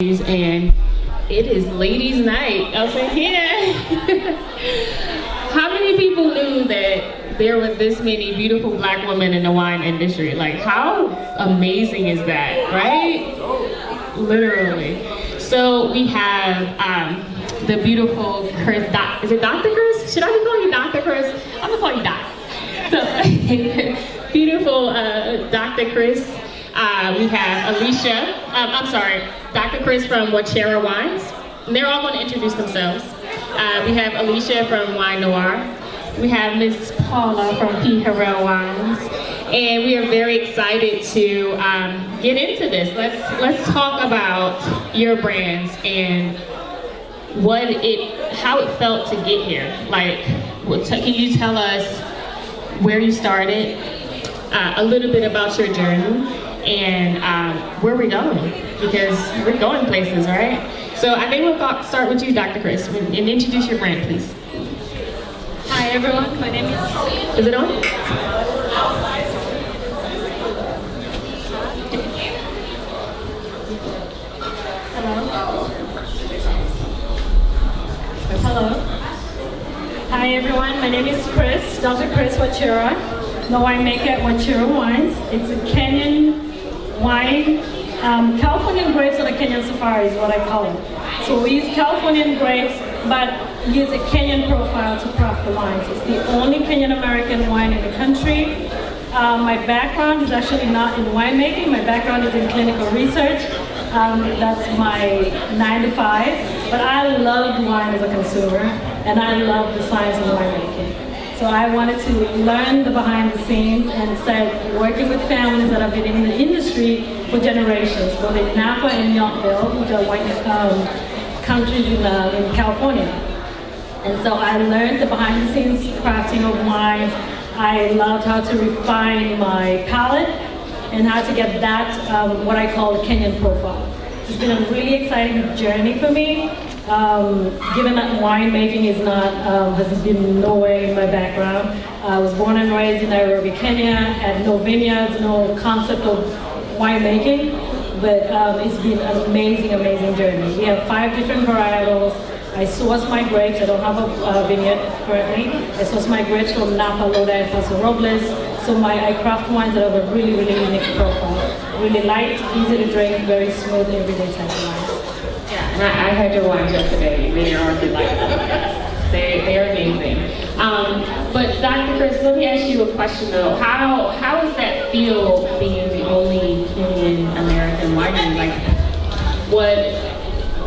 And it is ladies' night up in here. How many people knew that there were this many beautiful black women in the wine industry? Like, how amazing is that, right? Literally. So we have the beautiful Chris. Is it Dr. Chris? Should I be calling you Dr. Chris? I'm gonna call you Doc. So, beautiful Dr. Chris. We have Alicia. Dr. Chris from Wachera Wines. And they're all going to introduce themselves. We have Alicia from Wine Noir. We have Miss Paula from P. Harrell Wines. And we are very excited to get into this. Let's talk about your brands and how it felt to get here. Like, can you tell us where you started, a little bit about your journey, and where we're going, because we're going places, right? So I think we'll start with you, Dr. Chris, and introduce your brand, please. Hi everyone, my name is... Is it on? Hello. Hi everyone, my name is Chris, Dr. Chris Wachera, the winemaker at Wachera Wines. It's a Kenyan wine. Californian grapes on a Kenyan safari is what I call it. So we use Californian grapes, but use a Kenyan profile to craft the wines. It's the only Kenyan American wine in the country. My background is actually not in winemaking. My background is in clinical research. That's my 9 to 5. But I love wine as a consumer, and I love the science of winemaking. So I wanted to learn the behind the scenes and start working with families that have been in the industry for generations, both in Napa and Yountville, which are wine countries in California. And so I learned the behind the scenes crafting of wines. I loved how to refine my palate and how to get that, what I call a Kenyan profile. It's been a really exciting journey for me. Given that winemaking is not, has been nowhere in my background. I was born and raised in Nairobi, Kenya, had no vineyards, no concept of winemaking, but it's been an amazing, amazing journey. We have 5 different varietals. I source my grapes. I don't have a vineyard currently. I source my grapes from Napa, Lodi, and Paso Robles. So I craft wines that have a really, really unique profile. Really light, easy to drink, very smooth, everyday type of wines. Yeah, I had your wines yesterday. They are delightful. They're amazing. But Dr. Chris, let me ask you a question though. How does that feel being the only Kenyan American winery? Like,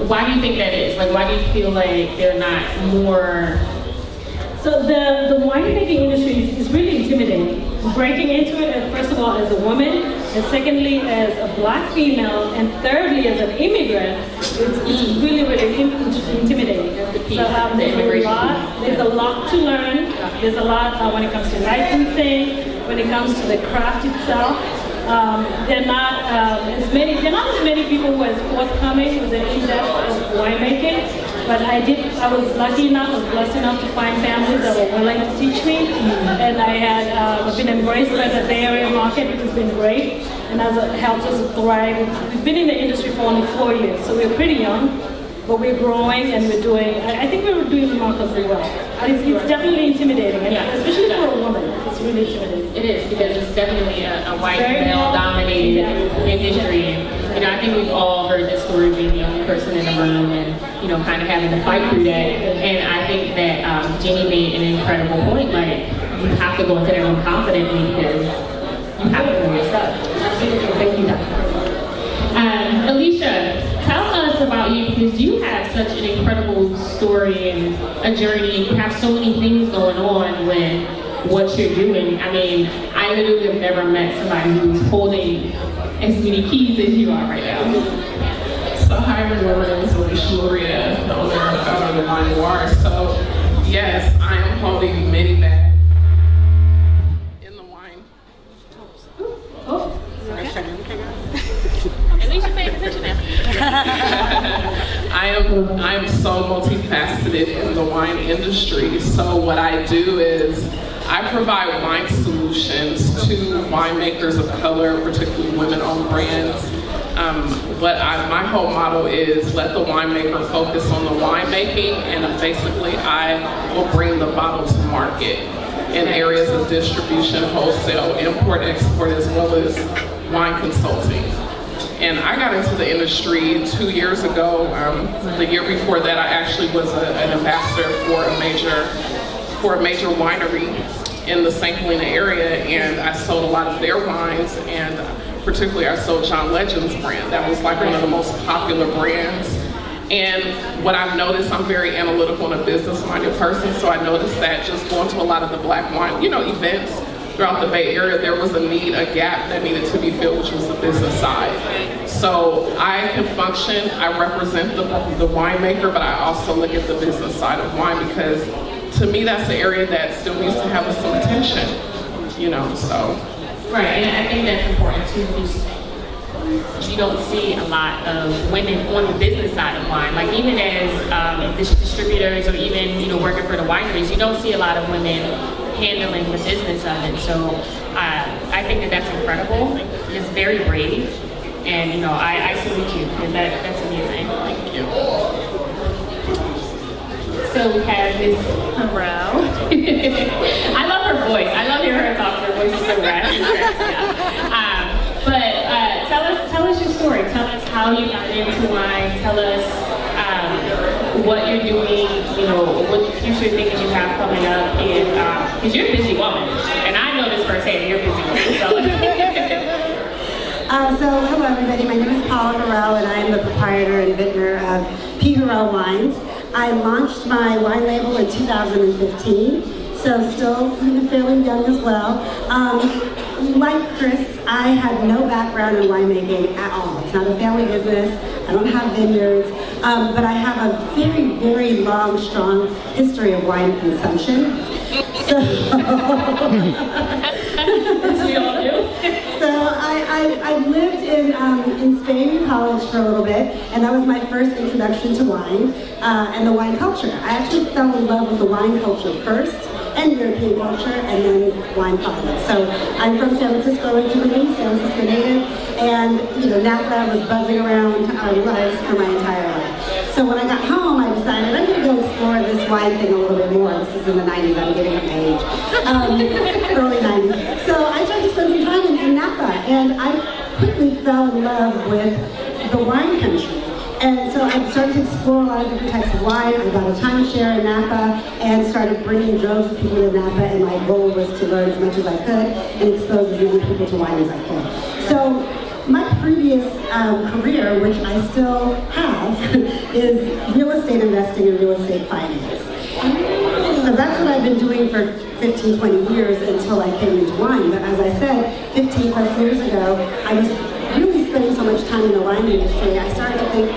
why do you think that is? Like, why do you feel like they're not more? So the winemaking industry is really intimidating. Breaking into it, first of all, as a woman, and secondly, as a black female, and thirdly, as an immigrant, it's really, really intimidating. So there's a lot to learn. There's a lot when it comes to licensing, when it comes to the craft itself. There are not as many people who are forthcoming with the in-depth of winemaking. But I was lucky enough, I was blessed enough to find families that were willing to teach me. And I've been embraced by the Bay Area market, which has been great, and has helped us thrive. We've been in the industry for only 4 years, so we're pretty young, but we're growing and we're doing, I think we're doing remarkably well. But it's definitely intimidating, especially for a woman, it's really intimidating. It is, because it's definitely a white male-dominated industry. You know, I think we've all heard the story of being the only person in the room and, you know, kind of having to fight through that. And I think that Jenny made an incredible point. Like, you have to go into that room confidently because you have to know yourself. Thank you, Dr. Alicia, tell us about you, because you have such an incredible story and a journey, and you have so many things going on with what you're doing. I mean, I literally have never met somebody who's holding as many keys as you are right now. So hi everyone, my name is Alicia Maria, the owner and founder of Wine Noir. So yes, I am holding many bags in the wine. At least you're paying attention now. I am so multifaceted in the wine industry. So what I do is I provide wine solutions to winemakers of color, particularly women-owned brands. But my whole motto is let the winemaker focus on the winemaking, and basically I will bring the bottle to market in areas of distribution, wholesale, import, export, as well as wine consulting. And I got into the industry 2 years ago. The year before that, I actually was an ambassador for a major winery in the St. Helena area, and I sold a lot of their wines, and particularly I sold John Legend's brand. That was like one of the most popular brands. And what I've noticed, I'm very analytical and a business-minded person, so I noticed that just going to a lot of the black wine, events throughout the Bay Area, there was a gap that needed to be filled, which was the business side. So I can function, I represent the winemaker, but I also look at the business side of wine, because to me that's the area that still needs to have some attention, so. Right, and I think that's important too, because you don't see a lot of women on the business side of wine. Like even as distributors, or even working for the wineries, you don't see a lot of women handling the business of it. So I think that's incredible. It's very brave, and I salute you, because that's amazing. Thank you. So we have Ms. Monroe. I love her voice. I love hearing her talk. Her voice is so raspy. But tell us your story. Tell us how you got into wine. Tell us what you're doing. What future things you have coming up. And because you're a busy woman, and I know this firsthand. You're a busy woman. So hello everybody. My name is Paula Harrell, and I am the proprietor and vintner of P. Harrell Wines. I launched my wine label in 2015, so still fairly young as well. Like Chris, I had no background in winemaking at all. It's not a family business. I don't have vineyards, but I have a very, very long, strong history of wine consumption. So, as we all do. So I lived in Spain in college for a little bit, and that was my first introduction to wine and the wine culture. I actually fell in love with the wine culture first, and European culture, and then wine products. So I'm from San Francisco originally, San Francisco native, and Napa was buzzing around our lives for my entire life. So when I got home, I decided I'm going to go explore this wine thing a little bit more. This is in the 90s, I'm getting up my age, early 90s. So I started to spend some time in Napa, and I quickly fell in love with the wine country. And so I started to explore a lot of different types of wine. I got a timeshare in Napa and started bringing droves of people to Napa, and my goal was to learn as much as I could and expose as many people to wine as I could. So my previous career, which I still have, is real estate investing and real estate finance. So that's what I've been doing for 15, 20 years until I came into wine. But as I said, 15 plus years ago, I was really spending so much time in the wine industry. I started to think,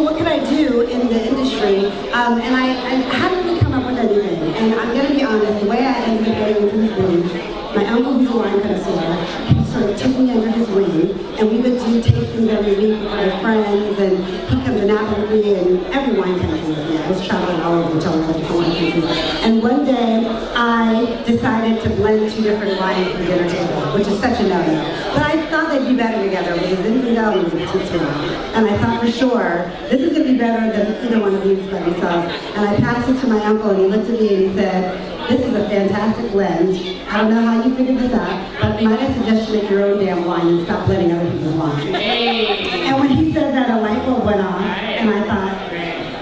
what could I do in the industry? And I hadn't really come up with anything. And I'm going to be honest, the way I ended up getting into this business, my uncle, who's a wine connoisseur, he sort of took me under his wing, and we would do tastings every week with my friends, and he'd come to Napa with me, and every wine country with me. I was traveling all over telling other different wine countries. And one day, I decided to blend two different wines at the dinner table, which is such a no-no. But I thought they'd be better together, which is Zinfandel and Titsero. And I thought for sure, this is going to be better than either one of these by themselves. And I passed it to my uncle, and he looked at me and he said, "This is a fantastic blend. I don't know how you figured this out, but might I suggest you make your own damn wine and stop blending other people's wine." Hey. And when he said that, a light bulb went off, and I thought,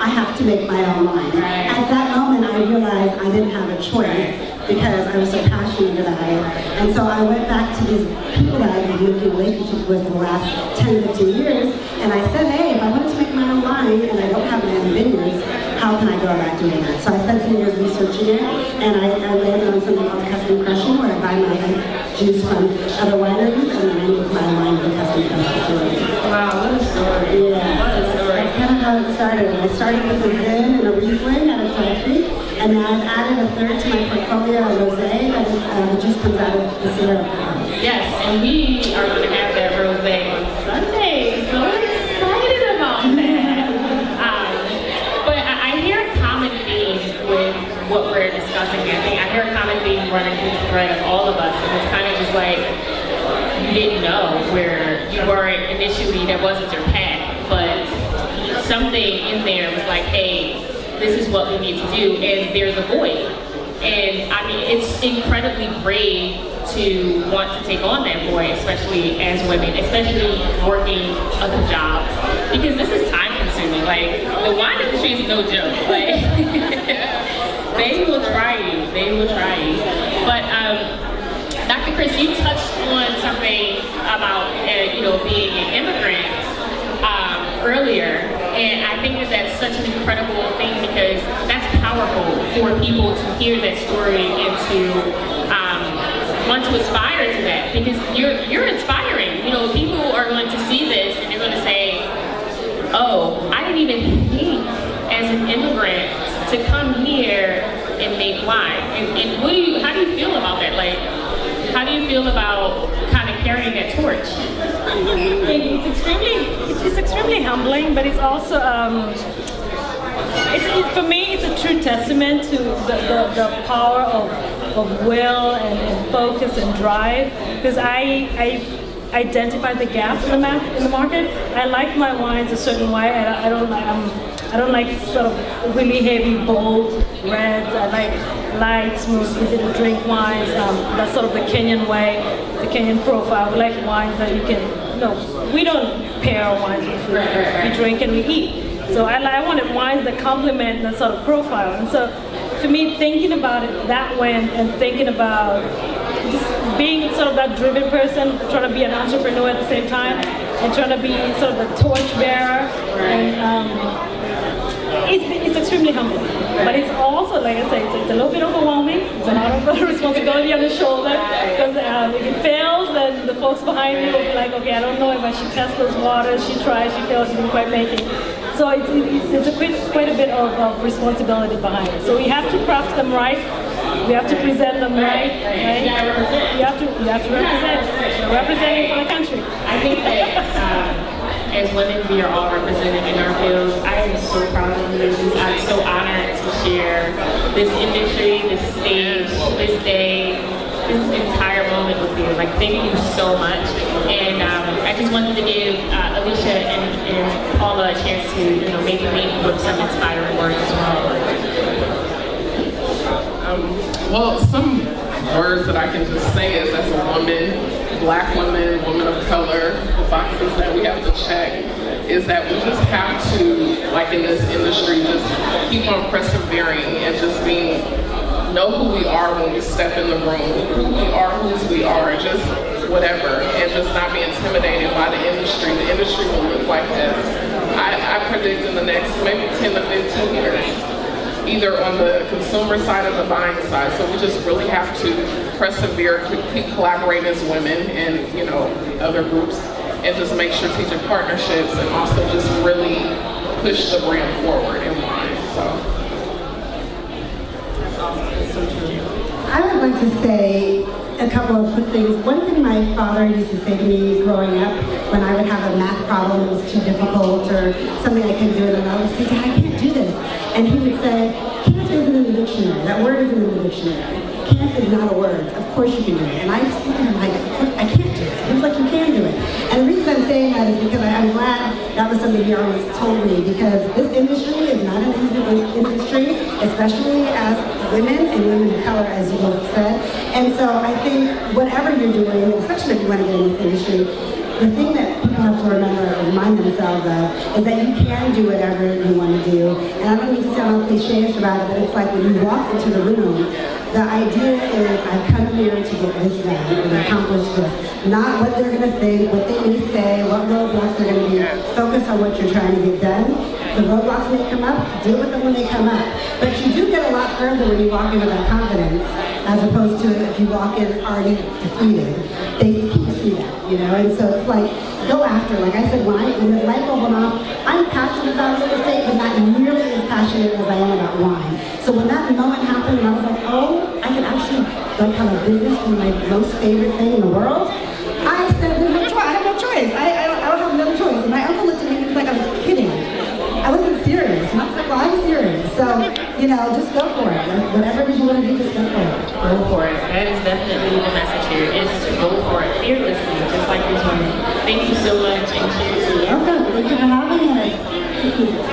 I have to make my own wine. At that moment, I realized I didn't have a choice because I was so passionate about it. And so I went back to these people that I've been making relationships with for the last 10, 15 years, and I said, hey, if I want to make my own wine and I don't have any vineyards, how can I go about doing that? So I spent some years researching it, and I landed on something called custom crushing, where I buy my juice from other wineries, and then I make my wine in a custom crush facility. Wow, what a story. Yeah. What a story. That's kind of how it started. I started with a Zin and a Riesling out of Salt Creek, and now I've added a third to my portfolio, a rosé, that just comes out of the Sierra. Yes, and we are going to have that rosé on Sunday, so we're excited about that. But I hear a common theme with what we're discussing. I hear a common theme running through the thread of all of us, and it's kind of just like you didn't know where you weren't initially industry that wasn't their path, but something in there was like, hey, this is what we need to do, and there's a void. And I mean, it's incredibly brave to want to take on that void, especially as women, especially working other jobs, because this is time consuming. Like, the wine industry is no joke. Like, they will try you. But Dr. Chris, you touched on something about being an immigrant earlier, and I think that that's such an incredible thing, because that's powerful for people to hear that story and to want to aspire to that, because you're inspiring. People are going to see this and they're going to say, oh, I didn't even think as an immigrant to come here and make wine. And how do you feel about that? Like, how do you feel about kind of carrying that torch? It's extremely humbling, but it's also for me it's a true testament to the power of will and focus and drive, because I identify the gap in the market. I like my wines a certain way. I don't like sort of really heavy, bold reds. I like light, smooth, easy to drink wines. That's sort of the Kenyan way, the Kenyan profile. We like wines that you can, we don't pair our wines with food. We drink and we eat. So I wanted wines that complement that sort of profile. And so for me, thinking about it that way and thinking about just being sort of that driven person, trying to be an entrepreneur at the same time, and trying to be sort of the torch bearer, and it's extremely humbling. But it's also, like I say, it's a little bit overwhelming. It's a lot of responsibility on the shoulder, because if it fails, then the folks behind you will be like, okay, I don't know if I should test those waters. She tried, she failed, she didn't quite make it. So it's quite a bit of responsibility behind it. So we have to craft them right. We have to present them right. You have to represent. We're representing for the country. I think that as women, we are all represented in our fields. I am so proud of you. I'm so honored to share this industry, this stage, this day, this entire moment with you. Like, thank you so much. And I just wanted to give Alicia and Paula a chance to, maybe leave with some inspiring words as well. Well, some words that I can just say is, as a woman, Black woman, woman of color, the boxes that we have to check is that we just have to, like in this industry, just keep on persevering and just know who we are when we step in the room, who we are, whose we are, just whatever, and just not be intimidated by the industry. The industry will look like this. I predict in the next maybe 10 to 15 years, either on the consumer side or the buying side. So we just really have to persevere, keep collaborating as women and other groups, and just make strategic partnerships, and also just really push the brand forward in wine. So that's so true. I would like to say a couple of quick things. One thing my father used to say to me growing up, when I would have a math problem that was too difficult or something I couldn't do, and I would say, Dad, I can't do this. And he would say, can't isn't in the dictionary. That word isn't in the dictionary. Can't is not a word. Of course you can do it. And I was thinking, like, I can't do it. He was like, you can do it. And the reason I'm saying that is because I'm glad that was something he always told me, because this industry is not an easy industry, especially as women and women of color, as you both said. And so I think whatever you're doing, especially if you want to get in this industry, the thing that people have to remember and remind themselves of is that you can do whatever you want to do. And I don't mean to sound all cliche-ish about it, but it's like when you walk into the room, the idea is I've come here to get this done and accomplish this. Not what they're going to think, what they may say, what roadblocks they're going to be. Focus on what you're trying to get done. The roadblocks may come up, deal with them when they come up. But you do get a lot further when you walk in with that confidence, as opposed to if you walk in already defeated. They can't see that, And so it's like, go after. Like I said, when the light bulb went off, I'm passionate about real estate, but not nearly as passionate as I am about wine. So when that moment happened, and I was like, oh, I can actually have a business for my most favorite thing in the world, I said, there's no choice. I have no choice. I don't have another choice. And my uncle looked at me and he was like, I was kidding. I wasn't serious. And I was like, well, I'm serious. So, you know, just go for it. Whatever it is you want to do, just go for it. Go for it. That is definitely the message here. Is to go for it fearlessly, just like this woman. Thank you so much, and cheers. Welcome. Thank you for having us.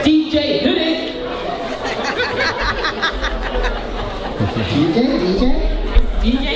DJ, hit it. DJ. DJ.